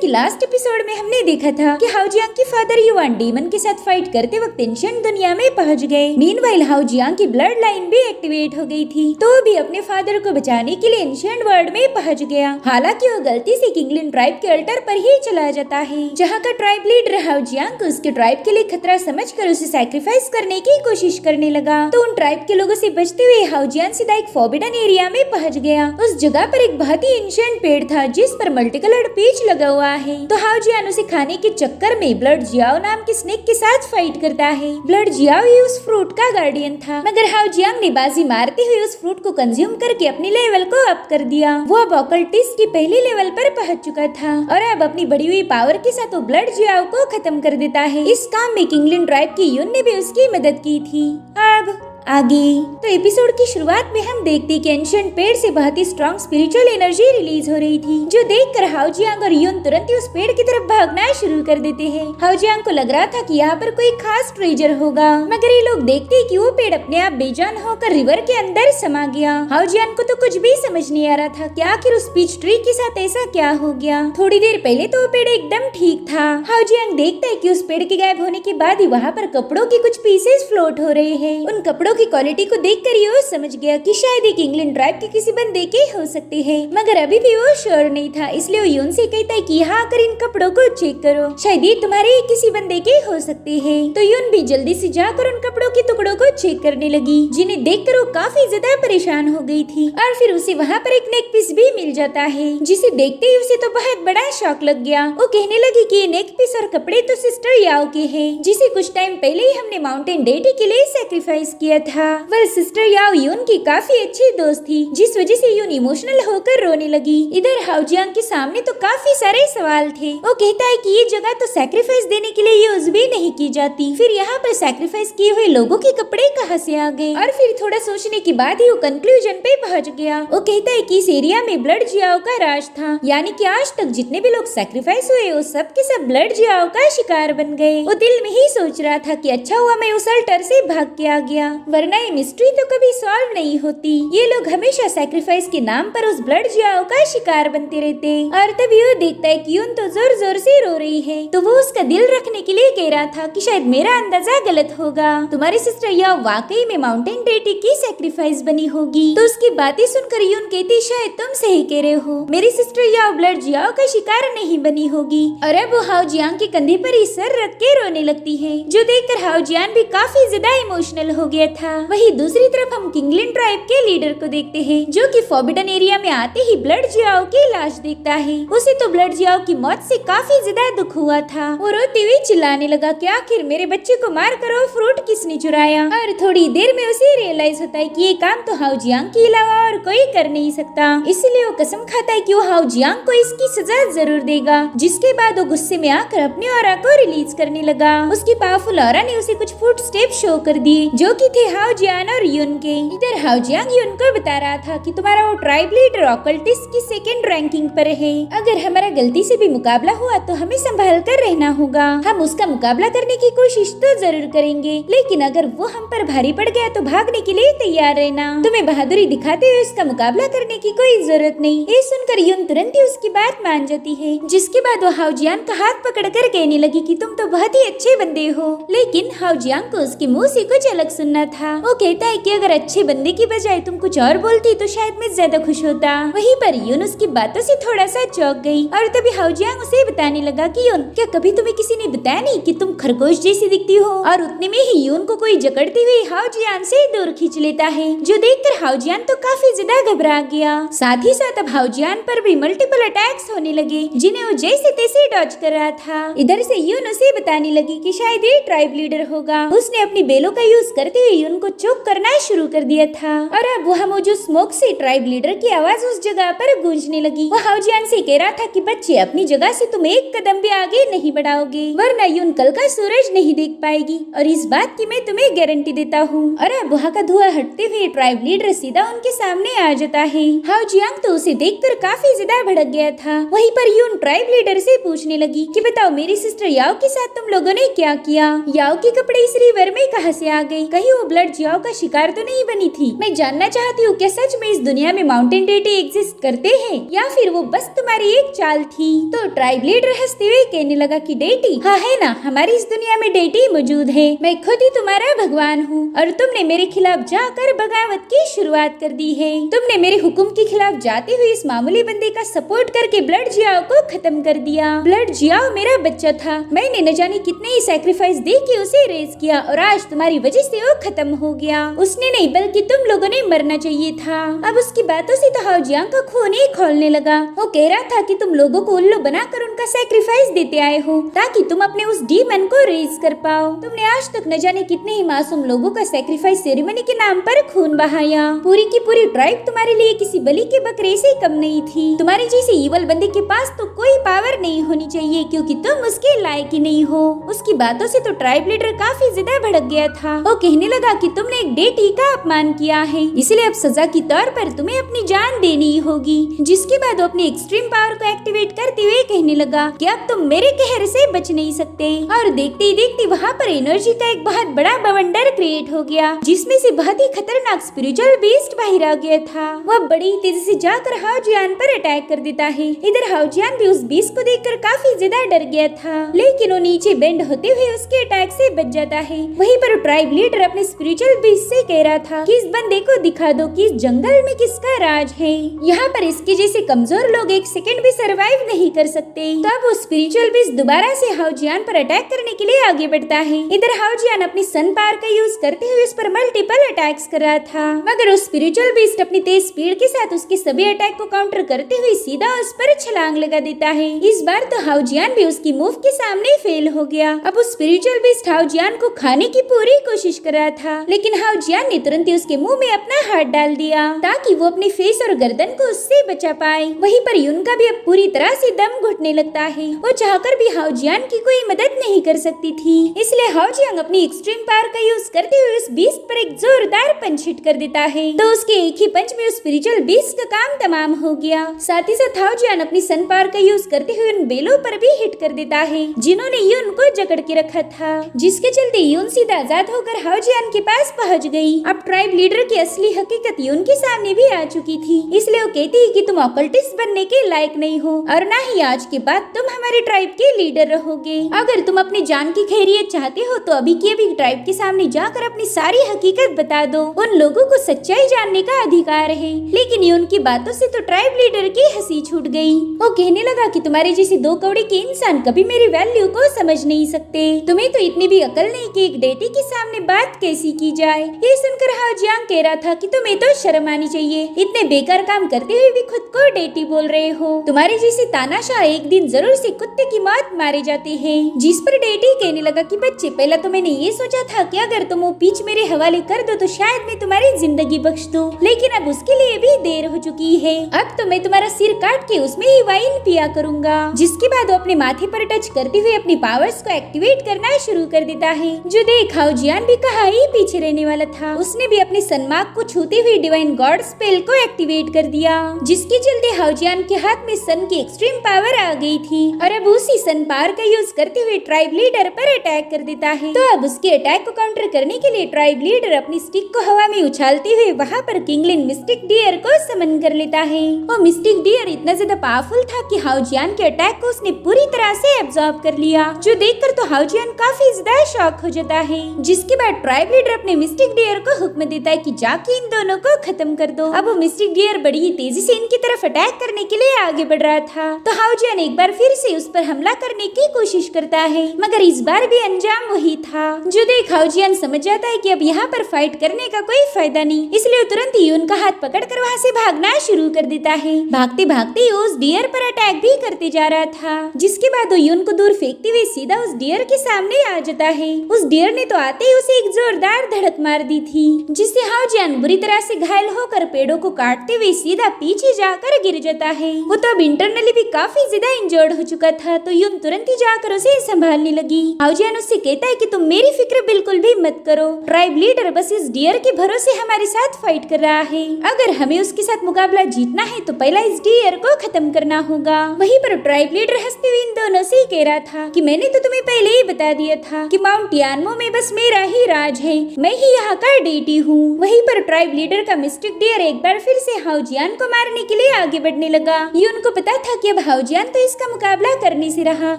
कि last episode में हमने देखा था कि हाउजियांग के फादर युआन डीमन के साथ फाइट करते वक्त एंशिएंट दुनिया में पहुंच गए। मीनवाइल हाउजियांग की ब्लड लाइन भी एक्टिवेट हो गई थी, तो भी अपने फादर को बचाने के लिए एंशिएंट वर्ल्ड में पहुंच गया। हालांकि वो गलती से किंगलिन ट्राइब के अल्टर पर ही चला जाता है, जहाँ का ट्राइब लीडर हाउजियांग को उसके ट्राइब के लिए खतरा समझकर उसे सैक्रिफाइस करने की कोशिश करने लगा। तो उन ट्राइब के लोगों से बचते हुए हाउजियांग सीधा एक फॉरबिडन एरिया में पहुंच गया। उस जगह पर एक बहुत ही एंशिएंट पेड़ था जिस पर मल्टी कलर्ड पीच लगा हुआ है। तो हाउजियान उसे खाने के चक्कर में ब्लड जियाओ नाम के स्नेक के साथ फाइट करता है। ब्लड जियाओ ही उस फ्रूट का गार्डियन था, मगर हाउजियांग ने बाजी मारते हुए उस फ्रूट को कंज्यूम करके अपने लेवल को अप कर दिया। वो अब ऑकल्टिस्ट की पहले लेवल पर पहुंच चुका था और अब अपनी बढ़ी हुई पावर के साथ वो ब्लड जियाओ को खत्म कर देता है। इस काम में किंगलिन ट्राइब की यून ने भी उसकी मदद की थी। अब आगे तो एपिसोड की शुरुआत में हम देखते कि एंशिएंट पेड़ से बहुत ही स्ट्रॉन्ग स्पिरिचुअल एनर्जी रिलीज हो रही थी, जो देखकर हाउजियांग और यून तुरंत ही उस पेड़ की तरफ भागना शुरू कर देते हैं। हाउजियांग को लग रहा था कि यहाँ पर कोई खास ट्रेजर होगा, मगर ये लोग देखते हैं कि वो पेड़ अपने आप बेजान होकर रिवर के अंदर समा गया। हाउजियांग को तो कुछ भी समझ नहीं आ रहा था कि आखिर उस पीच ट्री के साथ ऐसा क्या हो गया। थोड़ी देर पहले तो वो पेड़ एकदम ठीक था। हाउजियांग देखता है कि उस पेड़ के गायब होने के बाद ही वहाँ पर कपड़ों के कुछ पीसेस फ्लोट हो रहे हैं। उन कपड़ों की क्वालिटी को देखकर ये वो समझ गया कि शायद ये किंगलिन ट्राइब के किसी बंदे के हो सकते हैं, मगर अभी भी वो श्योर नहीं था। इसलिए वो यून से कहता है कि यहाँ आकर इन कपड़ों को चेक करो, शायद ये तुम्हारे किसी बंदे के हो सकते हैं। तो यून भी जल्दी से जाकर उन कपड़ों के टुकड़ों को चेक करने लगी, जिन्हें देखकर वो काफी ज्यादा परेशान हो गई थी। और फिर उसे वहाँ पर एक नेक पीस भी मिल जाता है, जिसे देखते ही उसे तो बहुत बड़ा शॉक लग गया। वो कहने लगी कि ये नेक पीस और कपड़े तो सिस्टर याओ के हैं, जिसे कुछ टाइम पहले ही हमने माउंटेन डेटी के लिए सैक्रिफाइस किया था। वह सिस्टर याओ यून की काफी अच्छी दोस्त थी, जिस वजह से यून इमोशनल होकर रोने लगी। इधर हाउजियांग के सामने तो काफी सारे सवाल थे। वो कहता है कि ये जगह तो सैक्रिफाइस देने के लिए यूज भी नहीं की जाती, फिर यहाँ पर सैक्रिफाइस किए हुए लोगों के कपड़े कहाँ से आ गए। और फिर थोड़ा सोचने के बाद ही वो कंक्लूजन पे पहुँच गया। वो कहता है कि इस एरिया में ब्लड जियाओ का राज था, यानी कि आज तक जितने भी लोग सैक्रिफाइस हुए वो सब के सब ब्लड जियाओ का शिकार बन गए। वो दिल में ही सोच रहा था कि अच्छा हुआ मैं उस अल्टर से भाग के आ गया, वरना ये मिस्ट्री तो कभी सॉल्व नहीं होती। ये लोग हमेशा सैक्रिफाइस के नाम पर उस ब्लड जियाओ का शिकार बनते रहते। और तभी वो देखता है कि यून तो जोर जोर से रो रही है, तो वो उसका दिल रखने के लिए कह रहा था कि शायद मेरा अंदाजा गलत होगा, तुम्हारी सिस्टर याओ वाकई में माउंटेन डेटी की सैक्रिफाइस बनी होगी। तो उसकी बातें सुनकर यून कहती शायद तुम सही कह रहे हो, मेरी सिस्टर याओ ब्लड जियाओ का शिकार नहीं बनी होगी। और अब वो हाउजियांग के कंधे पर ही सर रख के रोने लगती है, जो देखकर हाउजियांग भी काफी ज्यादा इमोशनल हो गया था। वही दूसरी तरफ हम किंगलिन ट्राइब के लीडर को देखते हैं, जो कि फॉरबिडन एरिया में आते ही ब्लड जियाओ की लाश देखता है। उसे तो ब्लड जियाओ की मौत से काफी ज्यादा दुख हुआ था। वो रोते हुए चिल्लाने लगा कि आखिर मेरे बच्चे को मार कर वो फ्रूट किसने चुराया। और थोड़ी देर में उसे रियलाइज होता है कि ये काम तो हाउजियांग के अलावा और कोई कर नहीं सकता। इसलिए वो कसम खाता है कि वो हाउजियांग को इसकी सजा जरूर देगा। जिसके बाद वो गुस्से में आकर अपने ऑरा को रिलीज करने लगा। उसकी पावरफुल ऑरा ने उसे कुछ फुट स्टेप शो कर दिए, जो कि थे हाउजियान और यून के। इधर हाउजियांग यून को बता रहा था कि तुम्हारा वो ट्राइब लीडर ऑकल्टिस्ट की सेकंड रैंकिंग पर है। अगर हमारा गलती से भी मुकाबला हुआ तो हमें संभाल कर रहना होगा। हम उसका मुकाबला करने की कोशिश तो जरूर करेंगे, लेकिन अगर वो हम पर भारी पड़ गया तो भागने के लिए तैयार रहना। तुम्हें बहादुरी दिखाते हुए उसका मुकाबला करने की कोई जरूरत नहीं। ये सुनकर यून तुरंत ही उसकी बात मान जाती है, जिसके बाद वो हाउजियांग का हाथ पकड़कर कहने लगी कि तुम तो बहुत ही अच्छे बंदे हो। लेकिन हाउजियांग को उसके मुँह से कुछ अलग सुनना था। वो कहता है कि अगर अच्छे बंदे की बजाय तुम कुछ और बोलती तो शायद मैं ज्यादा खुश होता। वहीं पर यून उसकी बातों से थोड़ा सा चौंक गई और तभी हाउजियांग उसे बताने लगा कि यून, क्या कभी तुम्हें किसी ने बताया नहीं कि तुम खरगोश जैसी दिखती हो। और उतने में ही यून को कोई जकड़ते हुए हाउजियांग से दूर खींच लेता है, जो देखकर हाउजियांग तो काफी ज्यादा घबरा गया। साथ ही साथ अब हाउजियांग पर भी मल्टीपल अटैक्स होने लगे, जिन्हें वो जैसे तैसे डॉज कर रहा था। इधर से यून उसे बताने लगी कि शायद ये ट्राइब लीडर होगा। उसने अपनी बेलों का यूज करते हुए यून को चोक करना शुरू कर दिया था। और अब वहाँ मौजूद स्मोक से ट्राइब लीडर की आवाज उस जगह पर गूंजने लगी। वो हाउजियांग से कह रहा था कि बच्चे, अपनी जगह से तुम एक कदम भी आगे नहीं बढ़ाओगे, वरना यून कल का सूरज नहीं देख पाएगी, और इस बात की मैं तुम्हें गारंटी देता हूँ। और अब वहाँ का धुआं हटते हुए ट्राइब लीडर सीधा उनके सामने आ जाता है। हाउजियांग तो उसे देखकर काफी ज्यादा भड़क गया था। वहीं पर यून ट्राइब लीडर से पूछने लगी कि बताओ मेरी सिस्टर याओ के साथ तुम लोगों ने क्या किया। याओ के कपड़े इस रिवर में कहाँ से आ गए? कहीं वो ब्लड जियाओ का शिकार तो नहीं बनी थी। मैं जानना चाहती हूँ क्या सच में इस दुनिया में माउंटेन डेटी एग्जिस्ट करते हैं या फिर वो बस तुम्हारी एक चाल थी। तो ट्राइब लीडर हंसते हुए कहने लगा कि डेटी, हाँ है ना, हमारी इस दुनिया में डेटी मौजूद है। मैं खुद ही तुम्हारा भगवान हूँ और तुमने मेरे खिलाफ जाकर बगावत की शुरुआत कर दी है। तुमने मेरे हुक्म के खिलाफ जाते हुए इस मामूली बंदे का सपोर्ट करके ब्लड जियाओ को खत्म कर दिया। ब्लड जियाओ मेरा बच्चा था, मैंने न जाने कितने ही सैक्रिफाइस दे के उसे रेज किया और आज तुम्हारी वजह से वो खत्म हो गया। उसने नहीं बल्कि तुम लोगों ने मरना चाहिए था। अब उसकी बातों से तो हाउ जियांग का खून ही खौलने लगा। वो कह रहा था कि तुम लोगों को उल्लू बनाकर उनका सैक्रिफाइस देते आए हो ताकि तुम अपने उस डीमन को रेज कर पाओ। तुमने आज तक न जाने कितने ही मासूम लोगों का सैक्रिफाइस सेरेमनी के नाम पर खून बहाया। पूरी की पूरी ट्राइब तुम्हारे लिए किसी बलि के बकरे से कम नहीं थी। तुम्हारे जैसे ईवल बंदे के पास तो कोई पावर नहीं होनी चाहिए क्योंकि तुम उसके लायक ही नहीं हो। उसकी बातों से तो ट्राइब लीडर काफी ज्यादा भड़क गया था। वो कहने लगा कि तुमने एक डेटी का अपमान किया है, इसलिए अब सजा की तौर पर तुम्हें अपनी जान देनी होगी। जिसके बाद वो अपनी एक्सट्रीम पावर को एक्टिवेट करते हुए कहने लगा कि अब तुम मेरे कहर से बच नहीं सकते। और देखते ही देखते वहाँ पर एनर्जी का एक बहुत बड़ा बवंडर क्रिएट हो गया जिसमें से बहुत ही खतरनाक स्पिरिचुअल बीस्ट बाहर आ गया था। वह बड़ी तेजी से जाकर हाउ जियान पर अटैक कर देता है। इधर हाउ जियान भी उस बीस्ट को देखकर काफी ज्यादा डर गया था, लेकिन वो नीचे बेंड होते हुए उसके अटैक से बच जाता है। वहीं पर ट्राइब लीडर अपने स्पिरिचुअल बीस्ट से कह रहा था कि इस बंदे को दिखा दो कि इस जंगल में किसका राज है। यहाँ पर इसके जैसे कमजोर लोग एक सेकंड भी सरवाइव नहीं कर सकते। तब वो स्पिरिचुअल बीस्ट दोबारा से हाउ जियान पर अटैक करने के लिए आगे बढ़ता है। इधर हाउ जियान अपनी सन पावर का यूज करते हुए उस पर मल्टीपल अटैक्स कर रहा था, मगर उस स्पिरिचुअल बीस्ट अपनी तेज स्पीड के साथ उसके सभी अटैक को काउंटर करते हुए सीधा उस पर छलांग लगा देता है। इस बार तो हाउ जियान भी उसकी मूव के सामने फेल हो गया। अब उस स्पिरिचुअल बीस्ट हाउ जियान को खाने की पूरी कोशिश कर रहा था, लेकिन हाउ जियान ने तुरंत ही उसके मुंह में अपना हाथ डाल दिया ताकि वो अपने फेस और गर्दन को उससे बचा पाए। वहीं पर यून का भी अब पूरी तरह से दम घुटने लगता है। वो चाहकर भी हाउ जियान की कोई मदद नहीं कर सकती थी, इसलिए हाउ जियांग अपनी एक्सट्रीम पावर का यूज करते हुए उस बीस्ट पर एक जोरदार पंच हिट कर देता है। तो उसके एक ही पंच में उस स्पिरिचुअल बीस्ट का काम तमाम हो गया। साथ ही साथ हाउ जियान अपनी सन पावर का यूज करते हुए उन बेलों पर भी हिट कर देता है जिन्होंने यून को जकड़ के रखा था, जिसके चलते यून सीधा आजाद होकर हाउ जियान के पास पहुंच गई। अब ट्राइब लीडर की असली हकीकत यून के सामने भी आ चुकी थी, इसलिए वो कहती है कि तुम ऑकल्टिस्ट बनने के लायक नहीं हो और न ही आज के बाद तुम हमारे ट्राइब के लीडर रहोगे। अगर तुम अपनी जान की खैरियत चाहते हो तो अभी की अभी ट्राइब के सामने जाकर अपनी सारी हकीकत बता दो। उन लोगों को सच्चाई जानने का अधिकार है। लेकिन यून की बातों से तो ट्राइब लीडर की हंसी छूट गई। वो कहने लगा कि तुम्हारे जैसे दो कौड़ी के इंसान कभी मेरी वैल्यू को समझ नहीं सकते। तुम्हें तो इतनी भी अकल नहीं कि एक डेटी के सामने बात कैसी की जाए। ये सुनकर हाउ जियांग कह रहा था कि तुम्हें तो शर्म आनी चाहिए, इतने बेकार काम करते हुए भी खुद को डेटी बोल रहे हो। तुम्हारे जैसे तानाशाह एक दिन जरूर से कुत्ते की मौत मारे जाते हैं। जिस पर डेटी कहने लगा कि बच्चे, पहला तो मैंने ये सोचा था कि अगर तुम वो पीच मेरे हवाले कर दो तो शायद मैं तुम्हारी जिंदगी बख्श दूं, लेकिन अब उसके लिए भी देर हो चुकी है। अब तो मैं तुम्हारा सिर काट के उसमें ही वाइन पिया करूंगा। जिसके बाद वो अपने माथे पर टच करते हुए अपनी पावर्स को एक्टिवेट करना शुरू कर देता है। जो देख हाउ जियान भी कहाँ ही पीछे रहने वाला था, उसने भी अपने सनमार्क को छूते हुए डिवाइन गॉड स्पेल को एक्टिवेट कर दिया, जिसके चलते हाउ जियान के हाथ में सन की एक्सट्रीम पावर आ गई थी और अब उसी सन पावर का यूज करते हुए ट्राइब लीडर पर अटैक कर देता है। तो अब उसके अटैक को काउंटर करने के लिए ट्राइब लीडर अपनी स्टिक को हवा में उछालते हुए वहाँ पर किंगलिन मिस्टिक डियर को समन कर लेता है। वो मिस्टिक डियर इतना ज्यादा पावरफुल था कि हाउ जियान के अटैक को उसने पूरी तरह से एब्जॉर्ब कर लिया, जो देखकर तो हाउ जियान काफी ज्यादा शॉक हो जाता है। जिसके बाद ट्राइब लीडर अपने मिस्टिक डियर को हुक्म देता है कि जाके इन दोनों को खत्म कर दो। अब वो मिस्टिक डियर बड़ी ही तेजी से इनकी तरफ अटैक करने के लिए आगे बढ़ रहा था, तो हाउ जियान एक बार फिर से उस पर हमला करने की कोशिश करता है, मगर इस बार भी अंजाम वही था। जो देख हाउ जियान समझ जाता है कि अब यहाँ पर फाइट करने का कोई फायदा नहीं, इसलिए तुरंत ही उनका हाथ पकड़कर वहाँ से भागना शुरू कर देता है। भागते भागते उस डियर पर अटैक भी करते जा रहा था, जिसके बाद वो यून को दूर फेंकते हुए सीधा उस डियर के सामने आ जाता है। उस डियर ने तो आते ही उसे एक जोरदार धड़क मार दी थी, जिससे हाउ जियान बुरी तरह से घायल होकर पेड़ों को काटते हुए सीधा पीछे जाकर गिर जाता है। वो तो अब इंटरनली भी काफी ज्यादा इंजर्ड हो चुका था, तो यून तुरंत ही जाकर उसे संभालने लगी। हाउ जियान उससे कहता है कि तुम मेरी फिक्र बिल्कुल भी मत करो, ट्राइब लीडर बस इस डियर के भरोसे हमारे साथ फाइट कर रहा है। अगर हमें उसके साथ मुकाबला जीतना है तो पहला इस डियर को खत्म करना होगा। वहीं पर ट्राइब लीडर हंसते हुए इन दोनों से कह रहा था कि मैंने तो तुम्हें पहले ही बता दिया था कि माउंट यानमो में बस मेरा ही राज है, मैं ही यहाँ का डेटी हूँ। वहीं पर ट्राइब लीडर का मिस्टिक डियर एक बार फिर से हाउजियान को मारने के लिए आगे बढ़ने लगा। ये उनको पता था कि अब हाउजियान तो इसका मुकाबला करने से रहा,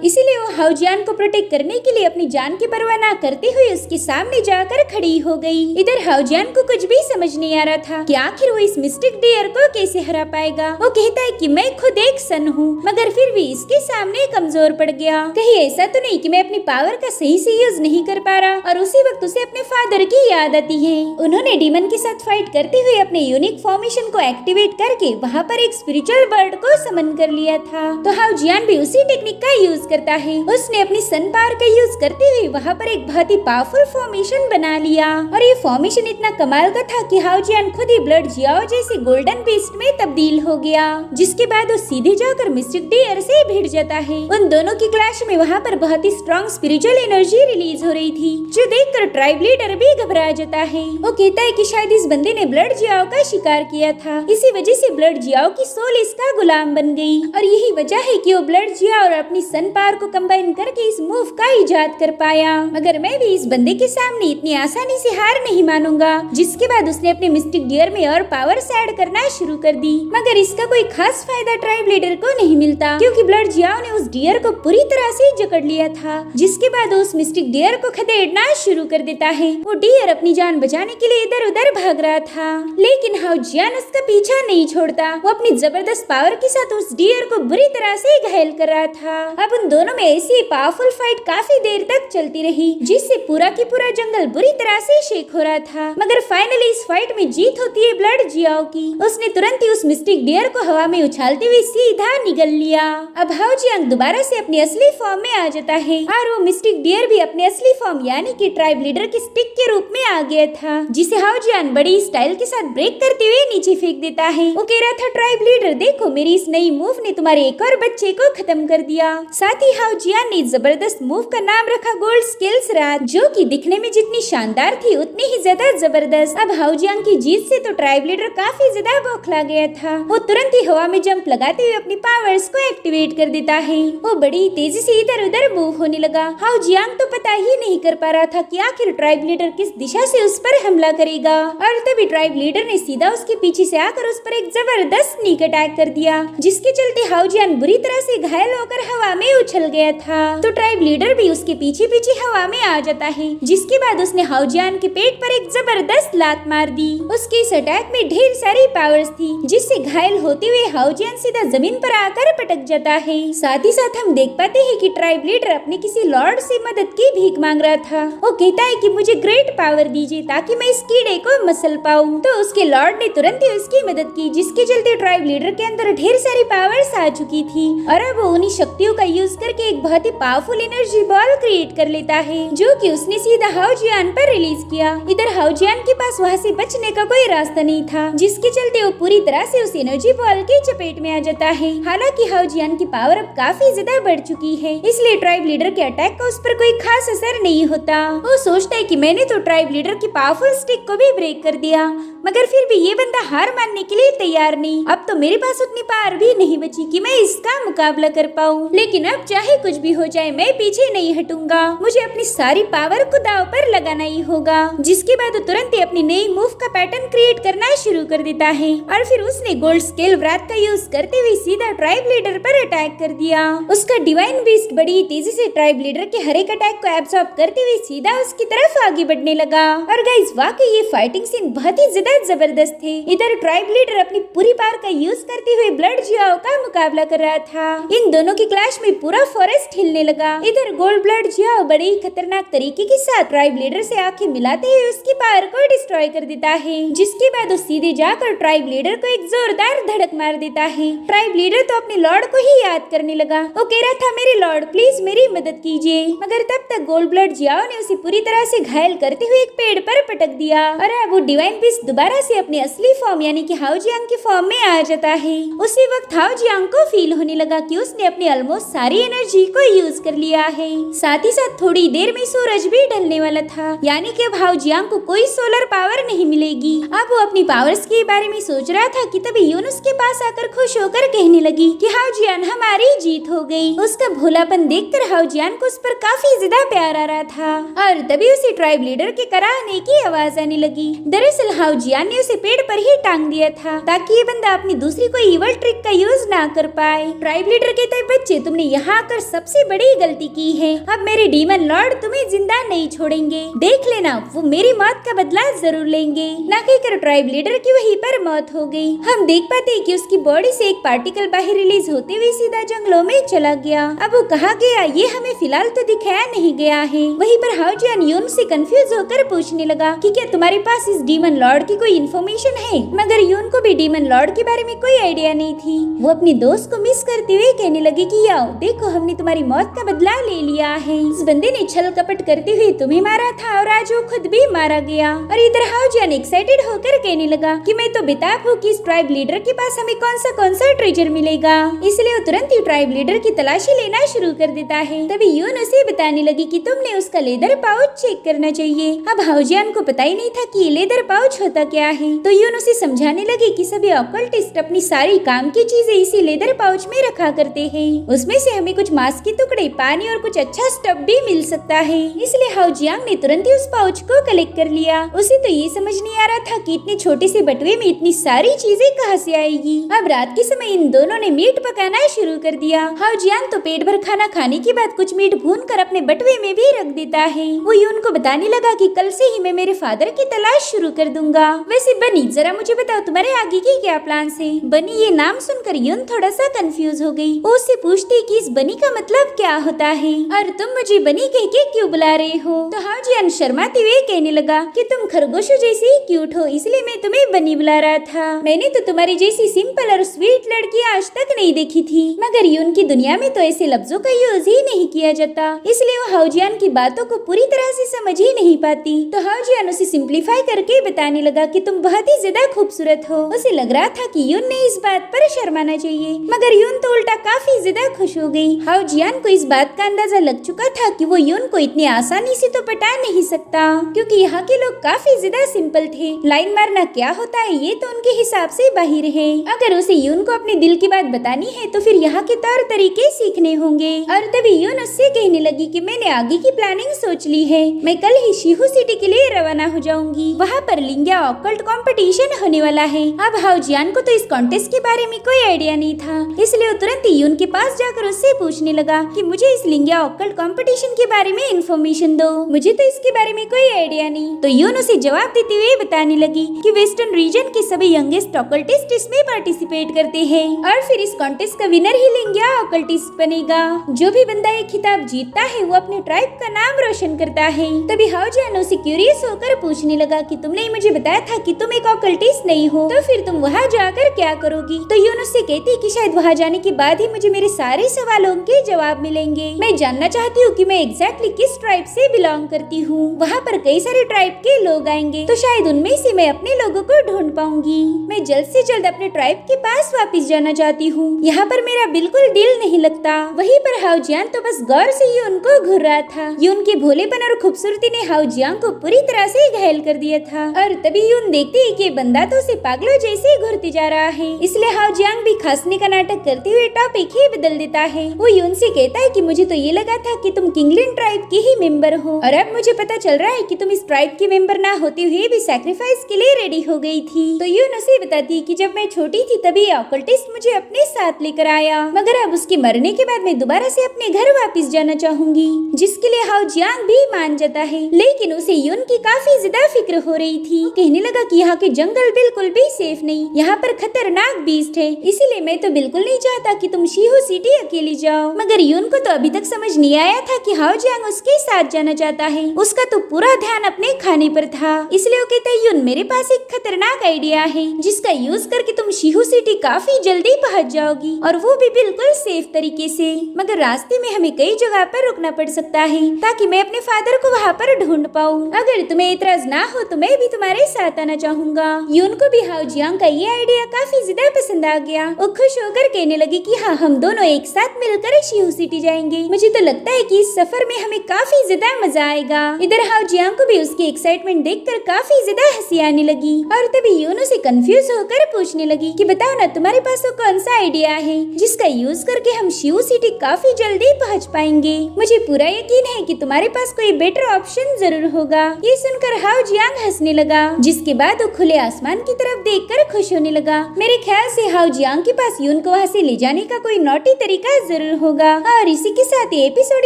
इसीलिए वो हाउजियान को प्रोटेक्ट करने के लिए अपनी जान की परवाह न करते हुए उसके सामने जाकर खड़ी हो गई। इधर हाउजियान को कुछ भी समझ नहीं आ रहा था कि आखिर वो इस मिस्टिक डियर को कैसे हरा पाएगा। वो कहता है कि मैं खुद एक सन हूँ, मगर फिर भी इसके सामने कमजोर पड़ गया। कहीं ऐसा तो नहीं कि मैं अपनी पावर का सही से यूज नहीं कर पा रहा। और उसी वक्त उसे अपने फादर की याद आती है। उन्होंने डीमन के साथ फाइट करते हुए अपने यूनिक फॉर्मेशन को एक्टिवेट करके वहाँ पर एक स्पिरिचुअल बर्ड को समन कर लिया था। तो हाउजियान भी उसी टेक्निक का यूज करता है। उसने अपनी सन पावर का यूज करते हुए वहाँ पर एक बहुत ही पावरफुल फॉर्मेशन बना लिया। और ये फॉर्मेशन इतना कमाल का था कि हाउजियान खुद ही ब्लड जियाओ जैसे गोल्डन बीस्ट में तब्दील हो गया, जिसके बाद वो सीधे जाकर मिस्टिक डियर से भिड़ जाता है। उन दोनों की क्लैश में वहाँ पर बहुत ही स्ट्रॉन्ग स्पिरिचुअल एनर्जी रिलीज हो रही थी, जो देखकर ट्राइब लीडर भी घबरा जाता है। वो कहता है कि शायद इस बंदे ने ब्लड जियाओ का शिकार किया था, इसी वजह से ब्लड जियाओ की सोल इसका गुलाम बन गई। और यही वजह है कि वो ब्लड जियाओ और अपनी सन पावर को कंबाइन करके इस मूव का इजाद कर पाया। मगर मैं भी इस बंदे के सामने इतनी आसानी से हार नहीं मानूंगा। जिसके बाद उसने अपने मिस्टिक डियर में और पावर्स ऐड करना शुरू कर दी। मगर इसका कोई खास फायदा ट्राइब लीडर को नहीं मिलता, क्योंकि ब्लड जियाओ ने उस डियर को पूरी तरह से जकड़ लिया था। जिसके बाद उस मिस्टिक डियर को खदेड़ना शुरू कर देता है। वो डियर अपनी जान बचाने के लिए इधर उधर भाग रहा था, लेकिन हाउजियान उसका पीछा नहीं छोड़ता। वो अपनी जबरदस्त पावर के साथ उस डियर को बुरी तरह से घायल कर रहा था। अब उन दोनों में ऐसी पावरफुल फाइट काफी देर तक चलती रही, जिससे पूरा की पूरा जंगल बुरी तरह से शेक हो रहा था। मगर फाइनली इस फाइट में जीत होती है ब्लड जियाओ की। उसने तुरंत ही उस मिस्टिक डियर को हवा में उछालते हुए सीधा निगल लिया। अब हाउजियांग दोबारा से अपनी असली फॉर्म में आ जाता है और वो मिस्टिक डियर भी अपने असली फॉर्म यानी कि ट्राइब लीडर के स्टिक के रूप में आ गया था, जिसे हाउजियान बड़ी स्टाइल के साथ ब्रेक करते हुए नीचे फेंक देता है। वो कह रहा था, ट्राइब लीडर देखो, मेरी इस नई मूव ने तुम्हारे एक और बच्चे को खत्म कर दिया। साथ ही हाउजियान ने जबरदस्त मूव का नाम रखा गोल्ड स्केल्स रात, जो कि दिखने में जितनी शानदार थी उतनी ही ज्यादा जबरदस्त। अब हाउजियांग की जीत से तो ट्राइब लीडर काफी ज्यादा बौखला गया था। वो तुरंत ही हवा में जंप लगाते हुए अपनी पावर्स को एक्टिवेट कर देता है। वो बड़ी तेजी से इधर उधर मूव होने लगा। हाउजियांग तो पता ही नहीं कर पा रहा था कि आखिर ट्राइब लीडर किस दिशा से उस पर हमला करेगा। और तभी ट्राइब लीडर ने सीधा उसके पीछे से आकर उस पर एक जबरदस्त स्नीक अटैक कर दिया, जिसके चलते हाउजियान बुरी तरह से घायल होकर हवा में उछल गया था। तो ट्राइब लीडर भी उसके पीछे पीछे हवा में आ जाता है, जिसके बाद उसने हाउजियान के पेट पर एक जबरदस्त लात मार दी। उसके इस अटैक में ढेर सारी पावर्स थी, जिससे घायल होते हुए हाउजियान सीधा जमीन पर आकर पटक जाता है। साथ ही साथ हम देख पाते हैं कि ट्राइब लीडर अपने किसी लॉर्ड से मदद की भीख मांग रहा था। वो कहता है कि मुझे ग्रेट पावर दीजिए ताकि मैं इस कीड़े को मसल पाऊं। तो उसके लॉर्ड ने तुरंत ही उसकी मदद की, जिसके चलते ट्राइब लीडर के अंदर ढेर सारी पावर्स आ चुकी थी और अब वो उन्हीं शक्तियों का यूज करके एक बहुत ही पावरफुल एनर्जी बॉल क्रिएट कर लेता है, जो कि उसने सीधा हाउजियान पर रिलीज किया। इधर हाउजियान के पास वहाँ से बचने का कोई रास्ता नहीं था, जिसके चलते वो पूरी तरह से उस एनर्जी बॉल के चपेट में आ जाता है। हालांकि हाउजियान की पावर अब काफी ज्यादा बढ़ चुकी है, इसलिए ट्राइब लीडर के अटैक का उस पर कोई खास असर नहीं होता। वो सोचता है कि मैंने तो ट्राइब लीडर की पावरफुल स्टिक को भी ब्रेक कर दिया, मगर फिर भी ये बंदा हार मानने के लिए तैयार नहीं। अब तो मेरे पास उतनी पावर भी नहीं बची कि मैं इसका मुकाबला कर पाऊँ। लेकिन अब चाहे कुछ भी हो जाए मैं पीछे नहीं हटूंगा। मुझे अपनी सारी पावर को दांव पर लगाना ही होगा। जिसके बाद वो तुरंत ही अपनी नई मूव का पैटर्न क्रिएट करना शुरू कर देता है और फिर उसने गोल्ड स्केल व्राथ का यूज करते हुए सीधा ट्राइब लीडर पर अटैक कर दिया। उसका डिवाइन बीस्ट बड़ी तेजी से ट्राइब लीडर के हर एक अटैक को एब्सॉर्ब करते हुए सीधा उसकी तरफ आगे बढ़ने लगा। और गाइस वाकई ये फाइटिंग सीन बहुत ही ज्यादा जबरदस्त थे। इधर ट्राइब लीडर अपनी पूरी पावर का यूज करते हुए ब्लड जियाओ का मुकाबला कर रहा था। इन दोनों की क्लैश में पूरा फॉरेस्ट हिलने लगा। इधर गोल्ड ब्लड जियाओ बड़े ही खतरनाक तरीके के साथ ट्राइब लीडर से आंखें मिलाते हुए उसकी पावर को डिस्ट्रॉय कर देता है, जिसके बाद वो सीधे जाकर ट्राइब लीडर को एक जोरदार धड़क मार देता है। ट्राइब लीडर तो अपने लॉर्ड को ही याद करने लगा। वो कह रहा था, मेरे लॉर्ड प्लीज मेरी मदद कीजिए। मगर तब तक गोल्ड ब्लड जियाओ ने उसे पूरी तरह से घायल करते हुए एक पेड़ पर पटक दिया और अब वो डिवाइन बीस्ट दोबारा से अपने असली फॉर्म यानी कि हाउजियांग के फॉर्म में आ जाता है। उसी वक्त हाउजियांग को फील होने लगा कि उसने अपनी ऑलमोस्ट सारी एनर्जी को यूज कर लिया है। साथ ही साथ थोड़ी देर में सूरज भी ढलने वाला था, यानी कि अब हाउजियांग को कोई सोलर पावर नहीं मिलेगी। अब वो अपनी पावर्स के बारे में सोच रहा था कि तभी यून उसके पास आकर खुश होकर कहने लगी कि हाउजियान हमारी जीत हो गई। उसका भोलापन देखकर हाउजियान को उस पर काफी ज्यादा प्यार आ रहा था और तभी उसे ट्राइब लीडर के कराहने की आवाज आने लगी। दरअसल हाउ जियान ने उसे पेड़ पर ही टांग दिया था ताकि ये बंदा अपनी दूसरी कोई इवल ट्रिक का यूज ना कर पाए। ट्राइब लीडर कहता है, बच्चे तुमने यहाँ आकर सबसे बड़ी गलती की है। अब मेरे डीमन लॉर्ड तुम्हें जिंदा नहीं छोड़ेंगे। देख लेना, वो मेरी मौत का बदला जरूर लेंगे। ना कहकर ट्राइब लीडर की वहीं पर मौत हो गई। हम देख पाते हैं कि उसकी बॉडी से एक पार्टिकल बाहर रिलीज होते हुए सीधा जंगलों में चला गया। अब वो कहाँ गया ये हमें फिलहाल तो दिखाया नहीं गया है। वहीं पर हाउ जियान यून से कंफ्यूज होकर पूछने लगा कि क्या तुम्हारे पास इस डीमन लॉर्ड की कोई इन्फॉर्मेशन है? मगर यून को भी डीमन लॉर्ड के बारे में कोई आइडिया नहीं थी। वो अपनी दोस्त को मिस करते हुए कहने लगी कि याओ देखो, हमने तुम्हारी मौत का बदला ले लिया है। इस बंदे ने छल कपट करते हुए तुम्हें मारा था और आज वो खुद भी मारा गया। और इधर हाउ जियान एक्साइटेड होकर कहने लगा कि मैं तो बेताब हूँ कि इस ट्राइब लीडर के पास हमें कौन सा ट्रेजर मिलेगा। इसलिए वो तुरंत ही ट्राइब लीडर की तलाशी लेना शुरू कर देता है। तभी यून उसे बताने लगी कि तुमने उसका लेदर पाउच चेक करना चाहिए। अब हाउ जियान को पता ही नहीं था कि लेदर पाउच होता क्या है। तो यून उसे समझाने लगी कि सभी ऑकल्टिस्ट अपनी सारी काम की चीजें इसी लेदर पाउच में रखा करते हैं। उसमें से हमें कुछ मांस के टुकड़े, पानी और कुछ अच्छा स्टफ भी मिल सकता है। इसलिए हाउ जियांग ने तुरंत ही उस पाउच को कलेक्ट कर लिया। उसे तो ये समझ नहीं आ रहा था कि इतने छोटे से बटुए में इतनी सारी चीजें कहाँ से आएगी। अब रात के समय इन दोनों ने मीट पकाना शुरू कर दिया। हाउ जियांग तो पेट भर खाना खाने के बाद कुछ मीट भून कर अपने बटुए में भी रख देता है। वो यून को बताने लगा कि कल से ही मैं मेरे फादर की तलाश शुरू कर दूंगा। वैसे बनी, जरा मुझे बताओ तुम्हारे आगे की क्या प्लान है? बनी ये नाम सुनकर यून थोड़ा सा कंफ्यूज हो गई। वो उससे पूछती कि इस बनी का मतलब क्या होता है और तुम मुझे बनी कह के क्यों बुला रहे हो? तो हाउ जियान शर्माते हुए कहने लगा कि तुम खरगोशों जैसी क्यूट हो, इसलिए मैं तुम्हें बनी बुला रहा था। मैंने तो तुम्हारी जैसी सिंपल और स्वीट लड़की आज तक नहीं देखी थी। मगर यून की दुनिया में तो ऐसे लफ्जों का यूज ही नहीं किया जाता, इसलिए वो हाउ जियान की बातों को पूरी तरह से समझ ही नहीं पाती। तो हाउ जियान उसे सिंप्लीफाई करके बताने लगा कि तुम बहुत ही ज्यादा खूबसूरत हो। उसे लग रहा था कि यून ने इस बात पर शर्माना चाहिए, मगर यून तो उल्टा काफी ज्यादा खुश हो गई। हाउ जियान को इस बात का अंदाजा लग चुका था कि वो यून को इतनी आसानी से तो पटा नहीं सकता, क्योंकि यहाँ के लोग काफी ज्यादा सिंपल थे। लाइन मारना क्या होता है ये तो उनके हिसाब से बाहर है। अगर उसे यून को अपने दिल की बात बतानी है तो फिर यहाँ के तौर तरीके सीखने होंगे। और तभी यून उससे कहने लगी कि मैंने आगे की प्लानिंग सोच ली है। मैं कल ही शिहू सिटी के लिए रवाना हो जाऊंगी। वहाँ पर लिंगिया ऑकल्ट कंपटीशन होने वाला है। अब हाउ जियान को तो इस कॉन्टेस्ट के बारे में कोई आइडिया नहीं था, इसलिए वो तुरंत ही यून के पास जाकर उससे पूछने लगा कि मुझे इस लिंगिया ऑकल्ट कंपटीशन के बारे में इन्फॉर्मेशन दो, मुझे तो इसके बारे में कोई आइडिया नहीं। तो यून उसे जवाब देते हुए बताने लगी कि वेस्टर्न रीजन के सभी यंगेस्ट ऑकल्टिस्ट इसमें पार्टिसिपेट करते हैं और फिर इस कॉन्टेस्ट का विनर ही लिंगिया ऑकल्टिस्ट बनेगा। जो भी बंदा ये खिताब जीतता है वो अपने ट्राइब का नाम रोशन करता है। तभी हाउ जियान उसे क्यूरियस होकर पूछने लगा कि तुमने मुझे बताया था कि तुम एक ऑकल्टिस्ट नहीं हो, तो फिर तुम वहाँ जाकर क्या करोगी? तो यून उससे कहती कि शायद वहाँ जाने के बाद ही मुझे मेरे सारे सवालों के जवाब मिलेंगे। मैं जानना चाहती हूँ कि मैं एग्जैक्टली किस ट्राइब से बिलोंग करती हूँ। वहाँ पर कई सारे ट्राइब के लोग आएंगे, तो शायद उनमें से मैं अपने लोगों को ढूंढ पाऊंगी। मैं जल्द से जल्द अपने ट्राइब के पास वापस जाना चाहती हूँ। यहाँ पर मेरा बिल्कुल दिल नहीं लगता। वहीं पर हाउ जियान तो बस गौर से ही उनको घूर रहा था। यून के भोलेपन और खूबसूरती ने हाउ जियान को पूरी तरह से घायल कर दिया था। और तभी यून देखती है कि बंदा तो उसे पागलों जैसे घूरते जा रहा है, इसलिए हाउ जियान भी खांसने का नाटक करते हुए टॉपिक ही बदल देता है। वो यून से कहता है कि मुझे तो ये लगा था कि तुम किंगलिन ट्राइब के ही मेंबर हो, और अब मुझे पता चल रहा है कि तुम इस ट्राइब के मेंबर ना होते हुए भी सैक्रिफाइस के लिए रेडी हो गई थी। तो यून उसे बताती है कि जब मैं छोटी थी तभी ऑकल्टिस्ट मुझे अपने साथ लेकर आया, मगर अब उसके मरने के बाद मैं दोबारा से अपने घर वापस जाना चाहूंगी, जिसके लिए हाउ जियान भी मान जाता है। लेकिन उसे यून की काफी ज्यादा फिक्र हो रही थी। कहने लगा कि यहाँ के जंगल बिल्कुल भी सेफ नहीं, यहाँ पर खतरनाक बीस्ट है, इसीलिए मैं तो बिल्कुल नहीं चाहता कि तुम शिहू सिटी अकेली जाओ। मगर यून को तो अभी तक समझ नहीं आया था कि हाउ जियांग उसके साथ जाना चाहता है। उसका तो पूरा ध्यान अपने खाने पर था, इसलिए वो कहता है यून मेरे पास एक खतरनाक आइडिया है जिसका यूज करके तुम शिहू सिटी काफी जल्दी पहुँच जाओगी, और वो भी बिल्कुल सेफ तरीके से। मगर रास्ते में हमें कई जगह पर रुकना पड़ सकता है ताकि मैं अपने फादर को वहाँ पर ढूंढ पाऊँ। अगर तुम्हें इतराज ना हो तो मैं भी तुम्हारे साथ आना चाहूँगा। यून को भी हाउ जियांग का ये आइडिया काफी ज्यादा पसंद आ गया। वो खुश होकर कहने लगी कि हाँ, हम दोनों एक साथ मिलकर शिहू सिटी जाएंगे। मुझे तो लगता है कि इस सफर में हमें काफी ज्यादा मजा आएगा। इधर हाउ जियांग को भी उसकी एक्साइटमेंट देखकर काफी ज्यादा हंसी आने लगी। और तभी यून उसे कंफ्यूज होकर पूछने लगी कि बताओ ना, तुम्हारे पास वो कौन सा आइडिया है जिसका यूज करके हम शिहू सिटी काफी जल्दी पहुँच पाएंगे? मुझे पूरा यकीन है कि तुम्हारे पास कोई बेटर ऑप्शन जरूर होगा। ये सुनकर हाउ जियांग हंसने लगा, जिसके बाद वो खुले आसमान की तरफ देखकर खुश होने लगा। मेरे ख्याल से हाउ जियांग के पास यून को वहाँ से ले जाने का कोई नॉटी तरीका जरूर होगा। और इसी के साथ ये एपिसोड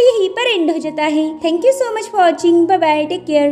यहीं पर एंड हो जाता है। Thank you so much for watching. Bye bye, take care.